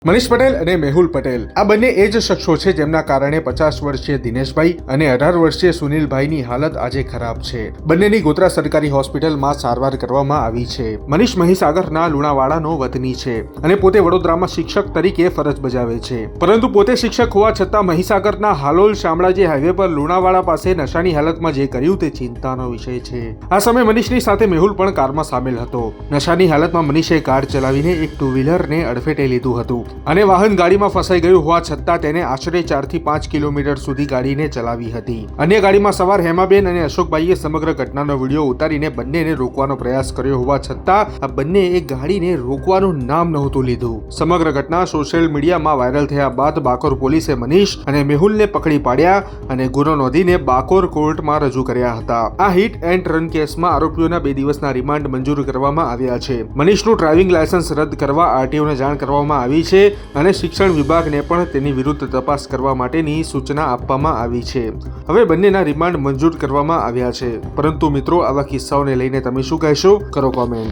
મનીષ પટેલ અને મેહુલ પટેલ આ બંને એ જ શખ્સો છે જેમના કારણે 50 વર્ષીય દિનેશભાઈ અને 18 વર્ષીય સુનિલભાઈની હાલત આજે ખરાબ છે. બંનેની ગોધરા સરકારી હોસ્પિટલમાં સારવાર કરવામાં આવી છે. મનીષ મહીસાગરના લુણાવાડાનો વતની છે અને પોતે વડોદરામાં શિક્ષક તરીકે ફરજ બજાવે છે, પરંતુ પોતે શિક્ષક હોવા છતાં મહીસાગરના હાલોલ શામળાજી હાઈવે પર લુણાવાડા પાસે નશાની હાલતમાં જે કર્યું તે ચિંતાનો વિષય છે. આ સમયે મનીષની સાથે મેહુલ પણ કારમાં સામેલ હતો. નશાની હાલતમાં મનીષે કાર ચલાવીને એક ટુ વ્હીલરને અડફેટે લીધું હતું અને વાહન ગાડીમાં ફસાઈ ગયું હોવા છતાં તેને આશરે 4 થી 5 કિલોમીટર સુધી ગાડીને ચલાવી હતી. અન્ય ગાડીમાં સવાર હેમાબેન અને અશોકભાઈએ સમગ્ર ઘટનાનો વિડીયો ઉતારીને બંનેને રોકવાનો પ્રયાસ કર્યો હોવા છતાં આ બંનેએ ગાડીને રોકવાનું નામ નહોતું લીધું. સમગ્ર ઘટના સોશિયલ મીડિયામાં વાયરલ થયા બાદ બાકોર પોલીસે મનીષ અને મેહુલને પકડી પાડ્યા અને ગુનો નોંધીને બાકોર કોર્ટમાં રજૂ કર્યા હતા. આ હિટ એન્ડ રન કેસમાં આરોપીઓના 2 દિવસના રિમાન્ડ મંજૂર કરવામાં આવ્યા છે. મનીષનું ડ્રાઇવિંગ લાયસન્સ રદ કરવા આરટીઓને જાણ કરવામાં આવી છે અને શિક્ષણ વિભાગને પણ તેની વિરુદ્ધ તપાસ કરવા માટેની સૂચના આપવામાં આવી છે. હવે બંનેના રિમાન્ડ મંજૂર કરવામાં આવ્યા છે. પરંતુ મિત્રો, આવા કિસ્સાઓને લઈને તમે શું કહેશો? કરો કોમેન્ટ.